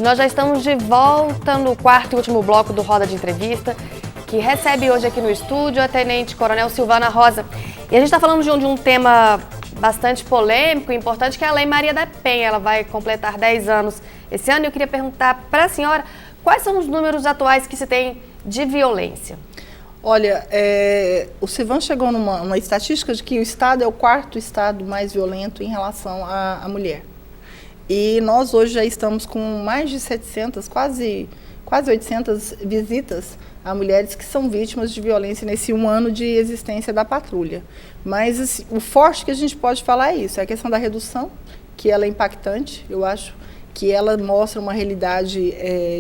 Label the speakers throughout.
Speaker 1: nós já estamos de volta no quarto e último bloco do Roda de Entrevista, que recebe hoje aqui no estúdio a Tenente Coronel Silvana Rosa. E a gente está falando de um tema bastante polêmico e importante, que é a Lei Maria da Penha. Ela vai completar 10 anos esse ano e eu queria perguntar para a senhora quais são os números atuais que se tem de violência.
Speaker 2: Olha, o Silvano chegou numa estatística de que o Estado é o quarto Estado mais violento em relação à mulher. E nós hoje já estamos com mais de 700, quase 800 visitas a mulheres que são vítimas de violência nesse 1 ano de existência da patrulha. Mas assim, o forte que a gente pode falar é isso, é a questão da redução, que ela é impactante, eu acho que ela mostra uma realidade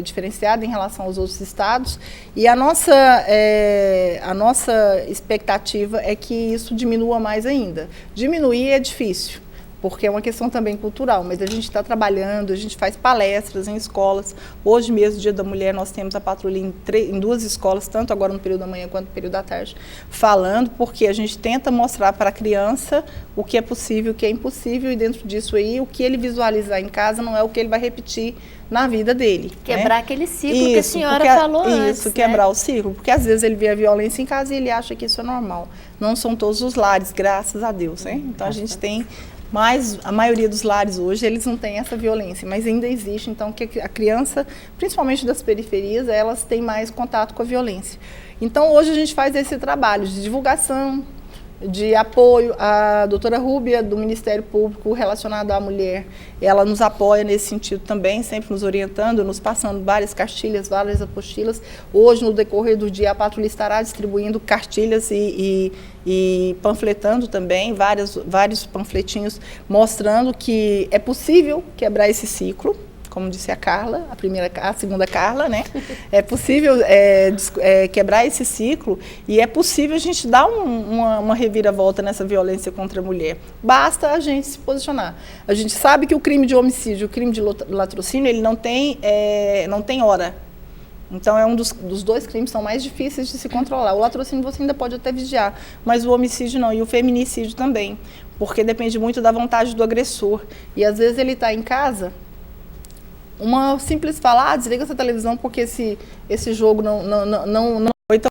Speaker 2: diferenciada em relação aos outros estados, e a nossa expectativa é que isso diminua mais ainda. Diminuir é difícil, porque é uma questão também cultural, mas a gente está trabalhando, a gente faz palestras em escolas. Hoje mesmo, Dia da Mulher, nós temos a patrulha em 2 escolas, tanto agora no período da manhã quanto no período da tarde, falando, porque a gente tenta mostrar para a criança o que é possível, o que é impossível, e dentro disso aí, o que ele visualizar em casa não é o que ele vai repetir na vida dele.
Speaker 3: Quebrar aquele ciclo que a senhora falou antes.
Speaker 2: Isso, quebrar o ciclo, porque às vezes ele vê a violência em casa e ele acha que isso é normal. Não são todos os lares, graças a Deus, né? Então a gente tem... Mas a maioria dos lares hoje, eles não têm essa violência, mas ainda existe, então, que a criança, principalmente das periferias, elas têm mais contato com a violência. Então, hoje a gente faz esse trabalho de divulgação, de apoio. A doutora Rúbia, do Ministério Público, relacionado à mulher, ela nos apoia nesse sentido também, sempre nos orientando, nos passando várias cartilhas, várias apostilas. Hoje, no decorrer do dia, a patrulha estará distribuindo cartilhas e panfletando também, vários panfletinhos, mostrando que é possível quebrar esse ciclo, como disse a Carla, a segunda Carla, né? É possível quebrar esse ciclo e é possível a gente dar uma reviravolta nessa violência contra a mulher. Basta a gente se posicionar. A gente sabe que o crime de homicídio, o crime de latrocínio, ele não tem hora. Então, é um dos 2 crimes que são mais difíceis de se controlar. O latrocínio você ainda pode até vigiar, mas o homicídio não, e o feminicídio também, porque depende muito da vontade do agressor. E às vezes ele está em casa... Uma simples fala, desliga essa televisão porque esse jogo não então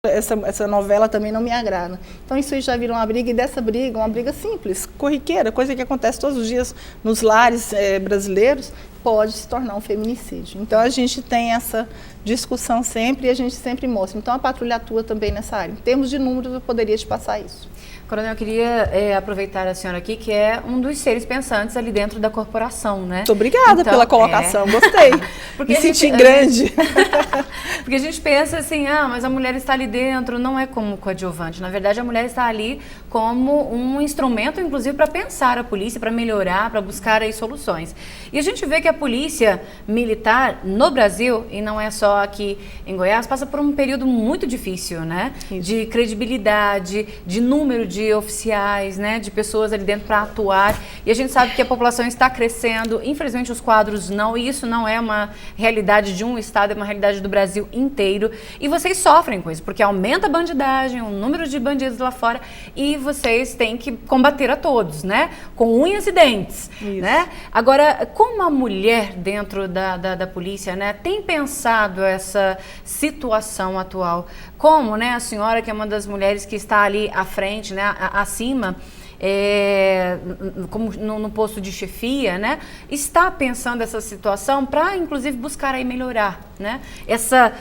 Speaker 2: essa novela também não me agrada. Então isso aí já vira uma briga, e dessa briga, uma briga simples, corriqueira, coisa que acontece todos os dias nos lares brasileiros, pode se tornar um feminicídio. Então a gente tem essa discussão sempre e a gente sempre mostra. Então a patrulha atua também nessa área. Em termos de números, eu poderia te passar isso.
Speaker 3: Coronel, eu queria aproveitar a senhora aqui, que é um dos seres pensantes ali dentro da corporação, né?
Speaker 2: Muito obrigada pela colocação, gostei. Me senti grande.
Speaker 3: Porque a gente pensa assim, mas a mulher está ali dentro, não é como coadjuvante. Na verdade, a mulher está ali como um instrumento, inclusive, para pensar a polícia, para melhorar, para buscar aí soluções. E a gente vê que a polícia militar no Brasil, e não é só aqui em Goiás, passa por um período muito difícil, né? Isso. De credibilidade, de número de oficiais, né, de pessoas ali dentro para atuar, e a gente sabe que a população está crescendo, infelizmente os quadros não, e isso não é uma realidade de um estado, é uma realidade do Brasil inteiro, e vocês sofrem com isso, porque aumenta a bandidagem, o número de bandidos lá fora, e vocês têm que combater a todos, né, com unhas e dentes, né? Agora, como a mulher dentro da polícia, né, tem pensado essa situação atual? Como, né, a senhora, que é uma das mulheres que está ali à frente, né, acima, como no posto de chefia, né, está pensando essa situação para, inclusive, buscar aí melhorar, né, essa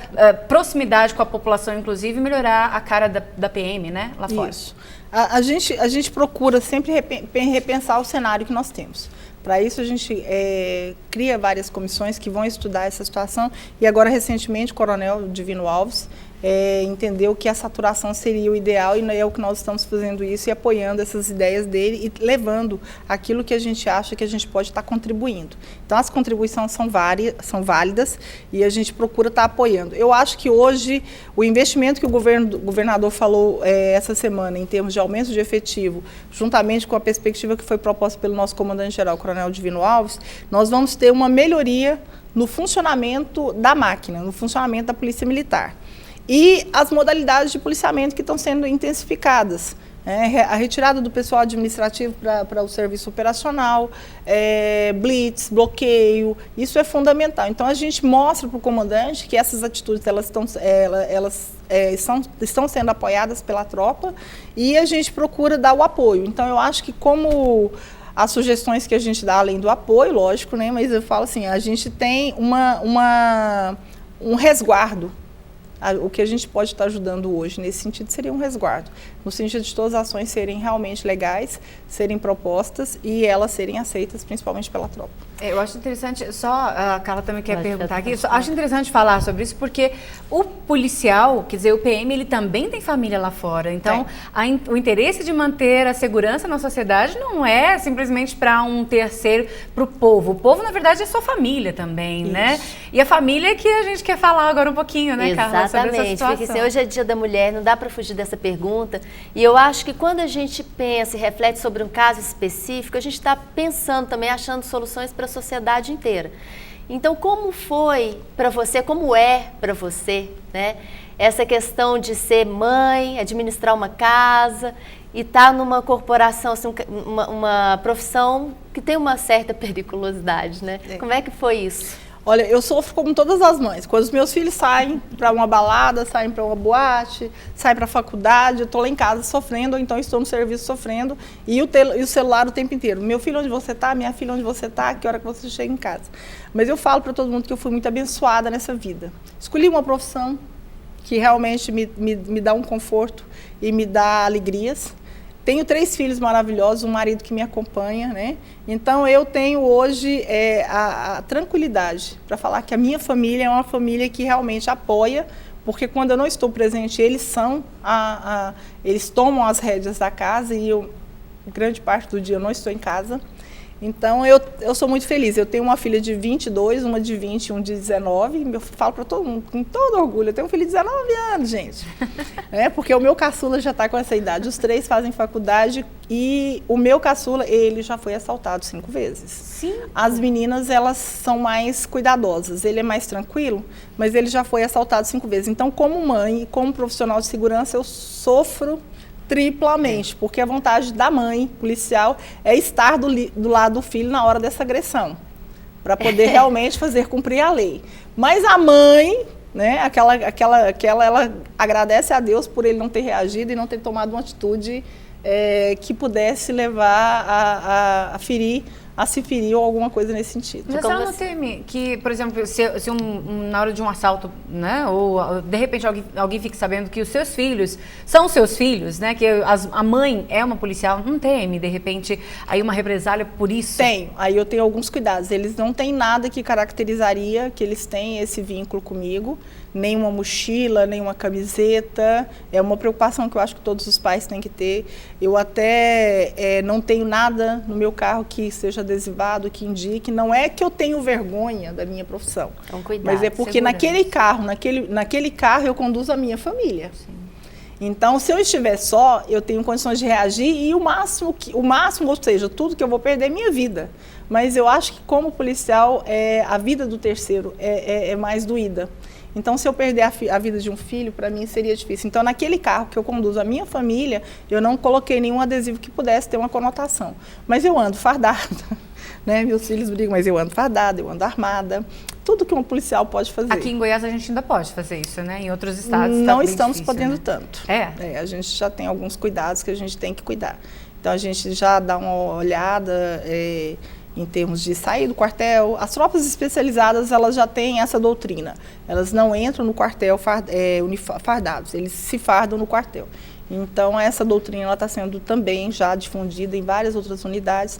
Speaker 3: proximidade com a população, inclusive, melhorar a cara da PM, né, lá fora.
Speaker 2: Isso. A gente procura sempre repensar o cenário que nós temos. Para isso, a gente cria várias comissões que vão estudar essa situação, e agora, recentemente, o Coronel Divino Alves entendeu que a saturação seria o ideal, e é o que nós estamos fazendo isso e apoiando essas ideias dele e levando aquilo que a gente acha que a gente pode estar contribuindo. Então, as contribuições são válidas e a gente procura estar apoiando. Eu acho que hoje o investimento que o governador falou essa semana em termos de aumento de efetivo, juntamente com a perspectiva que foi proposta pelo nosso comandante-geral, Coronel Divino Alves, nós vamos ter uma melhoria no funcionamento da máquina, no funcionamento da Polícia Militar. E as modalidades de policiamento que estão sendo intensificadas. A retirada do pessoal administrativo para o serviço operacional, blitz, bloqueio, isso é fundamental. Então, a gente mostra para o comandante que essas atitudes estão sendo apoiadas pela tropa e a gente procura dar o apoio. Então, eu acho que como as sugestões que a gente dá, além do apoio, lógico, né, mas eu falo assim, a gente tem um resguardo. O que a gente pode estar ajudando hoje nesse sentido seria um resguardo, no sentido de todas as ações serem realmente legais, serem propostas e elas serem aceitas principalmente pela tropa.
Speaker 3: Eu acho interessante, só a Carla também quer perguntar aqui, acho interessante falar sobre isso porque o policial, quer dizer, o PM, ele também tem família lá fora, então o interesse de manter a segurança na sociedade não é simplesmente para um terceiro, para o povo, na verdade é sua família também, isso, né? E a família é que a gente quer falar agora um pouquinho, né, Carla, sobre essa situação.
Speaker 4: Porque hoje é Dia da Mulher, não dá para fugir dessa pergunta, e eu acho que quando a gente pensa e reflete sobre um caso específico, a gente está pensando também, achando soluções para a sociedade inteira. Então, como foi para você, como é para você, né, essa questão de ser mãe, administrar uma casa e estar numa corporação, assim, uma profissão que tem uma certa periculosidade, né? Como é que foi isso?
Speaker 2: Olha, eu sofro como todas as mães. Quando os meus filhos saem para uma balada, saem para uma boate, saem para a faculdade, eu estou lá em casa sofrendo, ou então estou no serviço sofrendo, e o celular o tempo inteiro. Meu filho, onde você está? Minha filha, onde você está? Que hora que você chega em casa? Mas eu falo para todo mundo que eu fui muito abençoada nessa vida. Escolhi uma profissão que realmente me dá um conforto e me dá alegrias. Tenho 3 filhos maravilhosos, um marido que me acompanha, né? Então, eu tenho hoje a tranquilidade para falar que a minha família é uma família que realmente apoia, porque quando eu não estou presente, eles eles tomam as rédeas da casa e grande parte do dia eu não estou em casa. Então, eu sou muito feliz. Eu tenho uma filha de 22, uma de 20 e um de 19. Eu falo para todo mundo, com todo orgulho, eu tenho um filho de 19 anos, gente. Porque o meu caçula já está com essa idade. Os 3 fazem faculdade e o meu caçula, ele já foi assaltado 5 vezes.
Speaker 4: Sim.
Speaker 2: As meninas, elas são mais cuidadosas. Ele é mais tranquilo, mas ele já foi assaltado 5 vezes. Então, como mãe e como profissional de segurança, eu sofro triplamente, porque a vontade da mãe policial é estar do lado do filho na hora dessa agressão, para poder realmente fazer cumprir a lei. Mas a mãe, né, ela agradece a Deus por ele não ter reagido e não ter tomado uma atitude que pudesse levar a se ferir ou alguma coisa nesse sentido.
Speaker 3: Mas ela não teme que, por exemplo, se na hora de um assalto, né, ou de repente alguém fique sabendo que os seus filhos são seus filhos, né, que a mãe é uma policial, não teme, de repente, aí uma represália por isso?
Speaker 2: Tenho, aí eu tenho alguns cuidados. Eles não têm nada que caracterizaria que eles têm esse vínculo comigo, nem uma mochila, nem uma camiseta. É uma preocupação que eu acho que todos os pais têm que ter. Eu até não tenho nada no meu carro que seja adesivado, que indique. Não é que eu tenho vergonha da minha profissão,
Speaker 4: então, cuidado,
Speaker 2: mas é porque naquele carro eu conduzo a minha família. Sim. Então, se eu estiver só, eu tenho condições de reagir e o máximo, ou seja, tudo que eu vou perder é minha vida. Mas eu acho que como policial, a vida do terceiro é mais doída. Então, se eu perder a vida de um filho, para mim seria difícil. Então, naquele carro que eu conduzo a minha família, eu não coloquei nenhum adesivo que pudesse ter uma conotação. Mas eu ando fardada, né? Meus filhos brigam, mas eu ando fardada, eu ando armada. Tudo que um policial pode fazer.
Speaker 3: Aqui em Goiás a gente ainda pode fazer isso, né? Em outros estados
Speaker 2: não
Speaker 3: tá
Speaker 2: estamos
Speaker 3: difícil,
Speaker 2: podendo
Speaker 3: né?
Speaker 2: tanto.
Speaker 3: A
Speaker 2: gente já tem alguns cuidados que a gente tem que cuidar. Então, a gente já dá uma olhada em termos de sair do quartel. As tropas especializadas, elas já têm essa doutrina. Elas não entram no quartel fardados, eles se fardam no quartel. Então, essa doutrina está sendo também já difundida em várias outras unidades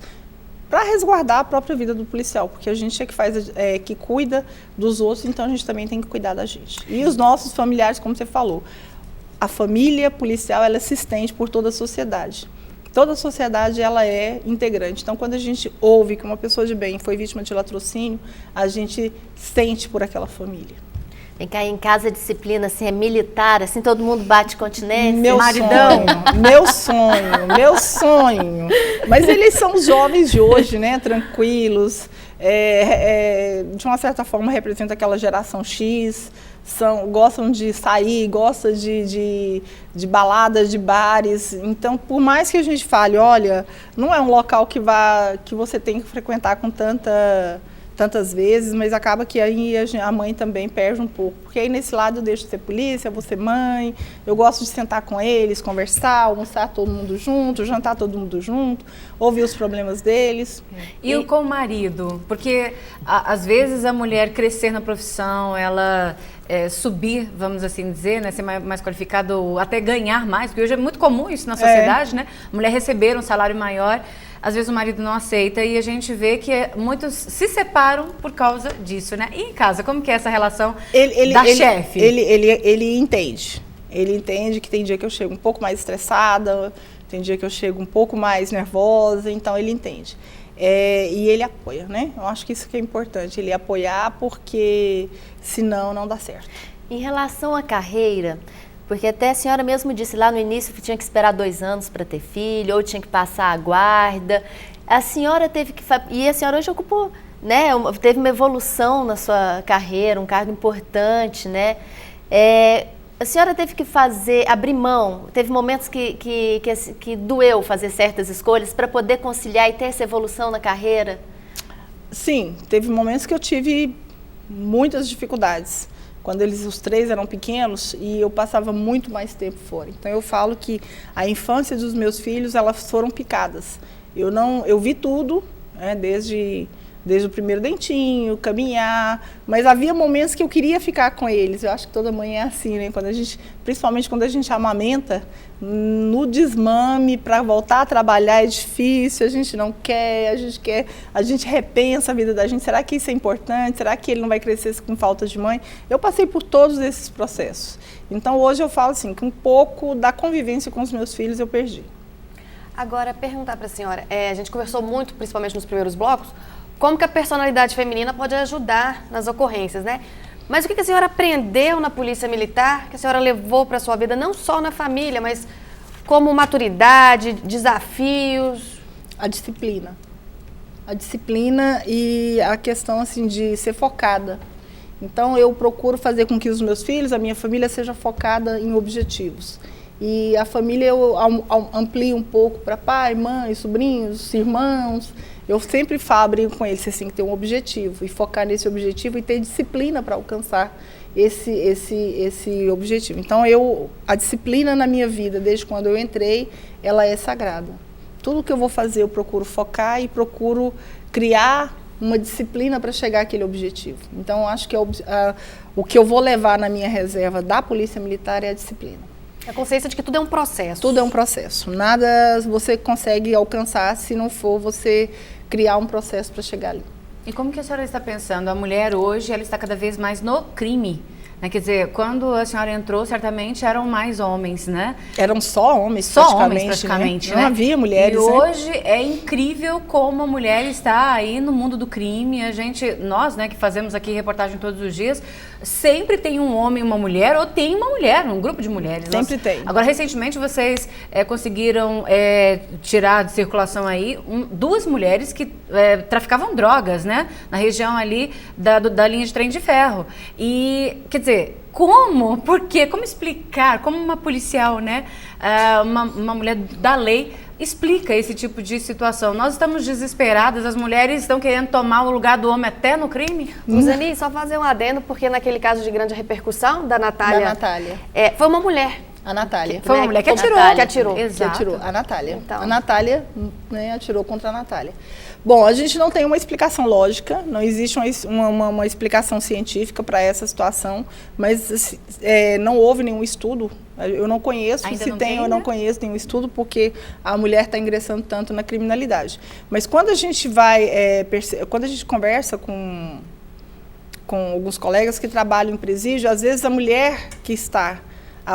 Speaker 2: para resguardar a própria vida do policial, porque a gente que cuida dos outros, então a gente também tem que cuidar da gente. E os nossos familiares, como você falou, a família policial, ela se estende por toda a sociedade. Toda a sociedade, ela é integrante. Então, quando a gente ouve que uma pessoa de bem foi vítima de latrocínio, a gente sente por aquela família.
Speaker 4: Vem cá, em casa a disciplina assim, é militar, assim, todo mundo bate continência?
Speaker 2: Meu sonho. Mas eles são os jovens de hoje, né? Tranquilos, de uma certa forma representa aquela geração X, gostam de sair, gostam de baladas, de bares. Então, por mais que a gente fale, olha, não é um local que você tem que frequentar com tantas vezes, mas acaba que aí a mãe também perde um pouco. Porque aí nesse lado eu deixo de ser polícia, vou ser mãe, eu gosto de sentar com eles, conversar, almoçar todo mundo junto, jantar todo mundo junto, ouvir os problemas deles.
Speaker 3: E com o marido? Porque às vezes a mulher crescer na profissão, ela subir, vamos assim dizer, né, ser mais qualificado, até ganhar mais, porque hoje é muito comum isso na sociedade, né? A mulher receber um salário maior. Às vezes o marido não aceita e a gente vê que muitos se separam por causa disso, né? E em casa, como que é essa relação da chefe?
Speaker 2: Ele entende. Ele entende que tem dia que eu chego um pouco mais estressada, tem dia que eu chego um pouco mais nervosa, então ele entende. E ele apoia, né? Eu acho que isso que é importante, ele apoiar, porque senão não dá certo.
Speaker 4: Em relação à carreira, porque até a senhora mesmo disse lá no início que tinha que esperar 2 anos para ter filho, ou tinha que passar a guarda. A senhora teve que... E a senhora hoje ocupou, né? Teve uma evolução na sua carreira, um cargo importante, né? A senhora teve que abrir mão, teve momentos que doeu fazer certas escolhas para poder conciliar e ter essa evolução na carreira?
Speaker 2: Sim, teve momentos que eu tive muitas dificuldades. Quando os 3 eram pequenos e eu passava muito mais tempo fora. Então eu falo que a infância dos meus filhos, elas foram picadas. Eu vi tudo, né, desde o primeiro dentinho, caminhar, mas havia momentos que eu queria ficar com eles. Eu acho que toda mãe é assim, né? Principalmente quando a gente amamenta, no desmame, para voltar a trabalhar é difícil, a gente não quer, a gente repensa a vida da gente. Será que isso é importante? Será que ele não vai crescer com falta de mãe? Eu passei por todos esses processos. Então hoje eu falo assim, que um pouco da convivência com os meus filhos eu perdi.
Speaker 1: Agora, perguntar para a senhora, a gente conversou muito, principalmente nos primeiros blocos, como que a personalidade feminina pode ajudar nas ocorrências, né? Mas o que a senhora aprendeu na Polícia Militar, que a senhora levou para a sua vida, não só na família, mas como maturidade, desafios?
Speaker 2: A disciplina. A disciplina e a questão assim, de ser focada. Então, eu procuro fazer com que os meus filhos, a minha família, seja focada em objetivos. E a família eu amplio um pouco para pai, mãe, sobrinhos, irmãos. Eu sempre brinco com eles, você tem que ter um objetivo e focar nesse objetivo e ter disciplina para alcançar esse objetivo. Então, a disciplina na minha vida, desde quando eu entrei, ela é sagrada. Tudo que eu vou fazer, eu procuro focar e procuro criar uma disciplina para chegar àquele objetivo. Então, eu acho que o que eu vou levar na minha reserva da Polícia Militar é a disciplina.
Speaker 1: A consciência de que tudo é um processo.
Speaker 2: Tudo é um processo. Nada você consegue alcançar se não for você criar um processo para chegar ali.
Speaker 3: E como que a senhora está pensando? A mulher hoje, ela está cada vez mais no crime, né? Quer dizer, quando a senhora entrou, certamente eram mais homens, né?
Speaker 2: Eram só homens,
Speaker 3: praticamente, né?
Speaker 2: Não havia mulheres,
Speaker 3: e hoje é incrível como a mulher está aí no mundo do crime. Nós, né, que fazemos aqui reportagem todos os dias, sempre tem um homem e uma mulher, ou tem uma mulher, um grupo de mulheres.
Speaker 2: Sempre tem.
Speaker 3: Agora, recentemente, vocês conseguiram tirar de circulação aí 2 mulheres que traficavam drogas, né? Na região ali da linha de trem de ferro. E, quer dizer, como? Por quê? Como explicar? Como uma policial, né? Uma mulher da lei explica esse tipo de situação? Nós estamos desesperadas, as mulheres estão querendo tomar o lugar do homem até no crime?
Speaker 1: Suzane, só fazer um adendo, porque naquele caso de grande repercussão da Natália...
Speaker 2: Da Natália.
Speaker 1: Foi uma mulher.
Speaker 2: A Natália.
Speaker 3: Foi uma mulher que atirou.
Speaker 1: Exato.
Speaker 2: Que atirou. A Natália.
Speaker 1: Então.
Speaker 2: A Natália, né, atirou contra a Natália. Bom, a gente não tem uma explicação lógica, não existe uma explicação científica para essa situação, mas não houve nenhum estudo. Eu não conheço,
Speaker 3: ainda
Speaker 2: se
Speaker 3: não
Speaker 2: tem, eu não conheço nenhum estudo, porque a mulher está ingressando tanto na criminalidade. Mas quando a gente quando a gente conversa com alguns colegas que trabalham em presídio, às vezes a mulher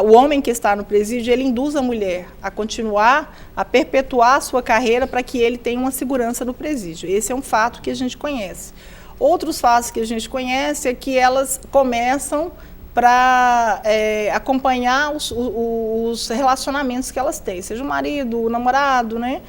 Speaker 2: o homem que está no presídio, ele induz a mulher a continuar, a perpetuar a sua carreira para que ele tenha uma segurança no presídio. Esse é um fato que a gente conhece. Outros fatos que a gente conhece é que elas começam para acompanhar os relacionamentos que elas têm, seja o marido, o namorado, né?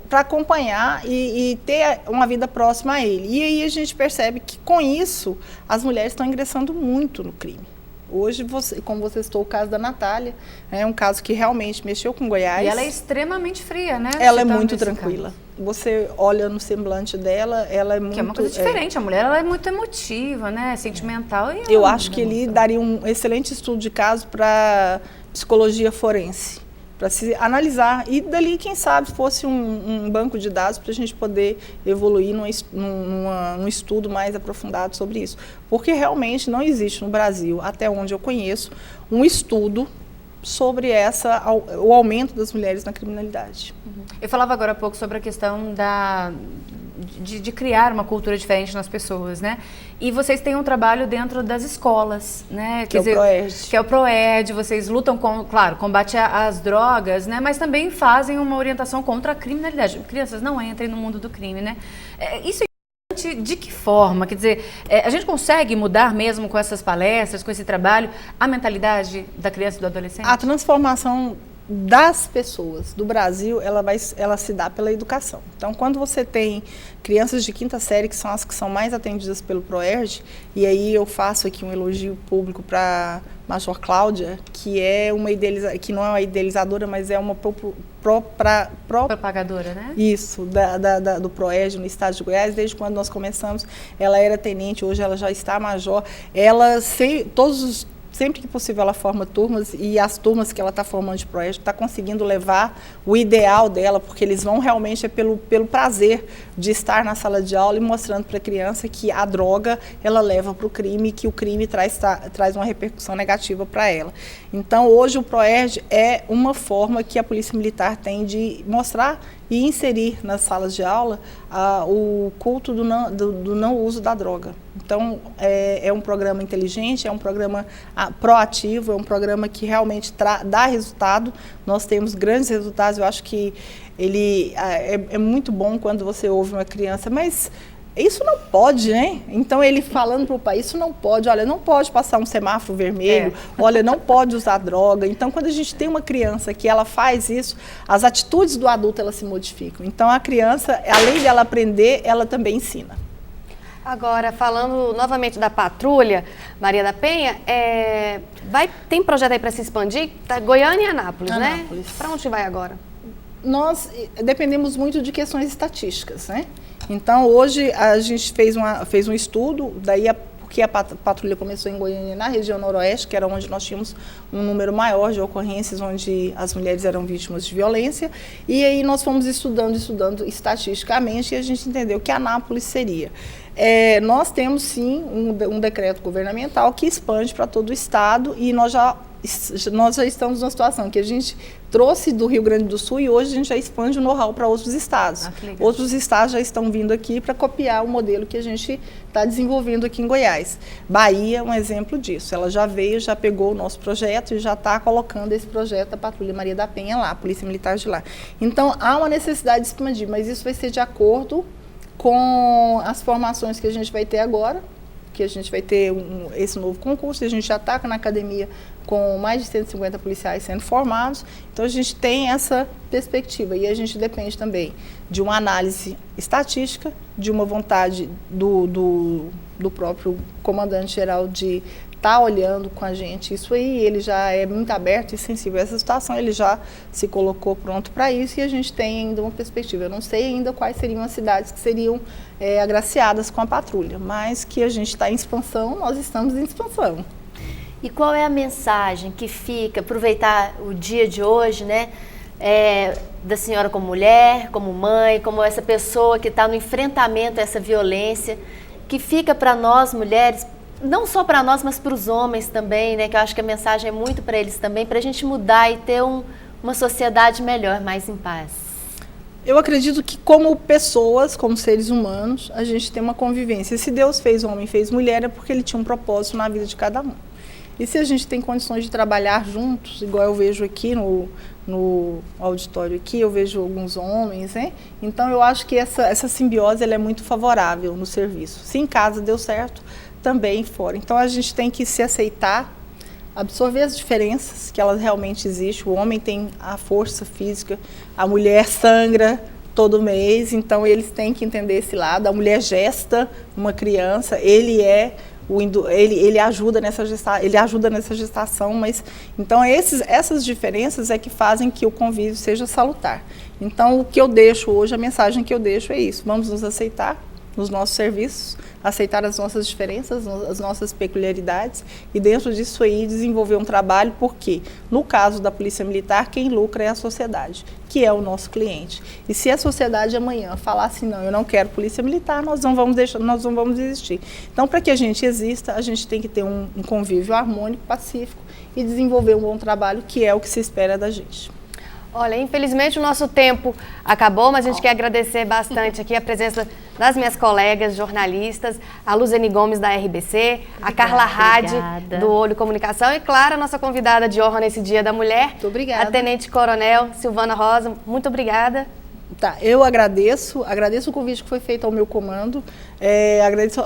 Speaker 2: para acompanhar e ter uma vida próxima a ele. E aí a gente percebe que, com isso, as mulheres estão ingressando muito no crime. Hoje, como você citou o caso da Natália, é um caso que realmente mexeu com Goiás.
Speaker 3: E ela é extremamente fria, né?
Speaker 2: Ela é muito tranquila. Caso. Você olha no semblante dela, ela é muito...
Speaker 3: Que é uma coisa diferente. A mulher, ela é muito emotiva, né? Sentimental. E
Speaker 2: eu acho que ele daria um excelente estudo de caso para psicologia forense, para se analisar. E dali, quem sabe, fosse um banco de dados para a gente poder evoluir num estudo mais aprofundado sobre isso. Porque realmente não existe no Brasil, até onde eu conheço, um estudo sobre o aumento das mulheres na criminalidade.
Speaker 3: Eu falava agora há pouco sobre a questão de criar uma cultura diferente nas pessoas, né? E vocês têm um trabalho dentro das escolas, né?
Speaker 2: Quer dizer, o PROERD.
Speaker 3: Que é o PROERD, vocês lutam com, claro, combate às drogas, né? Mas também fazem uma orientação contra a criminalidade. Crianças, não entrem no mundo do crime, né? Isso de que forma? Quer dizer, a gente consegue mudar mesmo com essas palestras, com esse trabalho, a mentalidade da criança e do adolescente?
Speaker 2: A transformação das pessoas do Brasil, ela se dá pela educação. Então, quando você tem crianças de 5ª série, que são as que são mais atendidas pelo PROERD, e aí eu faço aqui um elogio público para Major Cláudia, que que não é uma idealizadora, mas é uma
Speaker 3: propagadora, né?
Speaker 2: Isso, do PROERD no estado de Goiás. Desde quando nós começamos, ela era tenente, hoje ela já está major. Ela, sempre que possível, ela forma turmas, e as turmas que ela está formando de PROERD está conseguindo levar o ideal dela, porque eles vão realmente pelo prazer de estar na sala de aula e mostrando para a criança que a droga ela leva para o crime, que o crime traz uma repercussão negativa para ela. Então, hoje o PROERD é uma forma que a Polícia Militar tem de mostrar e inserir nas salas de aula o culto do não uso da droga. Então, é um programa inteligente, é um programa proativo, é um programa que realmente dá resultado. Nós temos grandes resultados. Eu acho que ele é muito bom quando você ouve uma criança, mas isso não pode, né? Então, ele falando para o pai, isso não pode, olha, não pode passar um semáforo vermelho, olha, não pode usar droga. Então, quando a gente tem uma criança que ela faz isso, as atitudes do adulto, elas se modificam. Então, a criança, além de ela aprender, ela também ensina.
Speaker 1: Agora, falando novamente da patrulha, Maria da Penha, tem projeto aí para se expandir? Tá, Goiânia e Anápolis, né? Para onde vai agora?
Speaker 2: Nós dependemos muito de questões estatísticas, né? Então, hoje a gente fez um estudo, porque a patrulha começou em Goiânia, na região noroeste, que era onde nós tínhamos um número maior de ocorrências, onde as mulheres eram vítimas de violência, e aí nós fomos estudando estatisticamente, e a gente entendeu que Anápolis seria. Nós temos, sim, um decreto governamental que expande para todo o estado, e nós já estamos numa situação que a gente trouxe do Rio Grande do Sul e hoje a gente já expande o know-how para outros estados. Outros estados já estão vindo aqui para copiar o modelo que a gente está desenvolvendo aqui em Goiás. Bahia é um exemplo disso. Ela já veio, já pegou o nosso projeto e já está colocando esse projeto da Patrulha Maria da Penha lá, a Polícia Militar de lá. Então, há uma necessidade de expandir, mas isso vai ser de acordo com as formações que a gente vai ter agora, que a gente vai ter esse novo concurso, a gente já está na academia com mais de 150 policiais sendo formados, então a gente tem essa perspectiva e a gente depende também de uma análise estatística, de uma vontade do próprio comandante-geral de estar olhando com a gente isso aí, ele já é muito aberto e sensível a essa situação, ele já se colocou pronto para isso e a gente tem ainda uma perspectiva. Eu não sei ainda quais seriam as cidades que seriam agraciadas com a patrulha, mas que a gente está em expansão, nós estamos em expansão.
Speaker 4: E qual é a mensagem que fica, aproveitar o dia de hoje, né, da senhora como mulher, como mãe, como essa pessoa que está no enfrentamento a essa violência, que fica para nós mulheres, não só para nós, mas para os homens também, né? Que eu acho que a mensagem é muito para eles também, para a gente mudar e ter uma sociedade melhor, mais em paz.
Speaker 2: Eu acredito que como pessoas, como seres humanos, a gente tem uma convivência. Se Deus fez homem e fez mulher, é porque Ele tinha um propósito na vida de cada um. E se a gente tem condições de trabalhar juntos, igual eu vejo aqui no auditório aqui, eu vejo alguns homens, né? Então eu acho que essa simbiose ela é muito favorável no serviço. Se em casa deu certo, também fora. Então a gente tem que se aceitar, absorver as diferenças, que elas realmente existem. O homem tem a força física, a mulher sangra todo mês, então eles têm que entender esse lado. A mulher gesta uma criança, ele ajuda nessa gestação, mas então essas diferenças é que fazem que o convívio seja salutar. Então o que eu deixo hoje, a mensagem que eu deixo é isso: vamos nos aceitar nos nossos serviços, aceitar as nossas diferenças, as nossas peculiaridades e dentro disso aí desenvolver um trabalho, porque no caso da Polícia Militar, quem lucra é a sociedade, que é o nosso cliente. E se a sociedade amanhã falar assim, não, eu não quero Polícia Militar, nós não vamos desistir. Então, para que a gente exista, a gente tem que ter um convívio harmônico, pacífico e desenvolver um bom trabalho, que é o que se espera da gente.
Speaker 1: Olha, infelizmente o nosso tempo acabou, mas a gente quer agradecer bastante aqui a presença das minhas colegas jornalistas, a Luzene Gomes da RBC, a Carla Hadi do Olho Comunicação e, claro, a nossa convidada de honra nesse Dia da Mulher,
Speaker 2: muito obrigada.
Speaker 1: A Tenente Coronel Silvana Rosa. Muito obrigada.
Speaker 2: Tá, eu agradeço o convite que foi feito ao meu comando,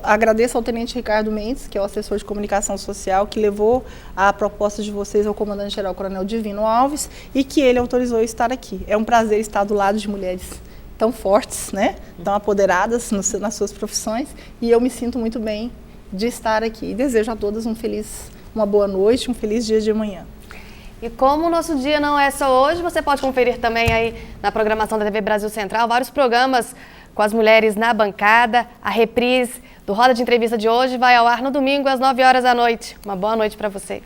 Speaker 2: agradeço ao Tenente Ricardo Mendes, que é o assessor de comunicação social, que levou a proposta de vocês ao Comandante-Geral Coronel Divino Alves e que ele autorizou eu estar aqui. É um prazer estar do lado de mulheres tão fortes, né, tão apoderadas nas suas profissões, e eu me sinto muito bem de estar aqui. E desejo a todas uma boa noite, um feliz dia de amanhã.
Speaker 1: E como o nosso dia não é só hoje, você pode conferir também aí na programação da TV Brasil Central vários programas com as mulheres na bancada. A reprise do Roda de Entrevista de hoje vai ao ar no domingo às 9 horas da noite. Uma boa noite para você.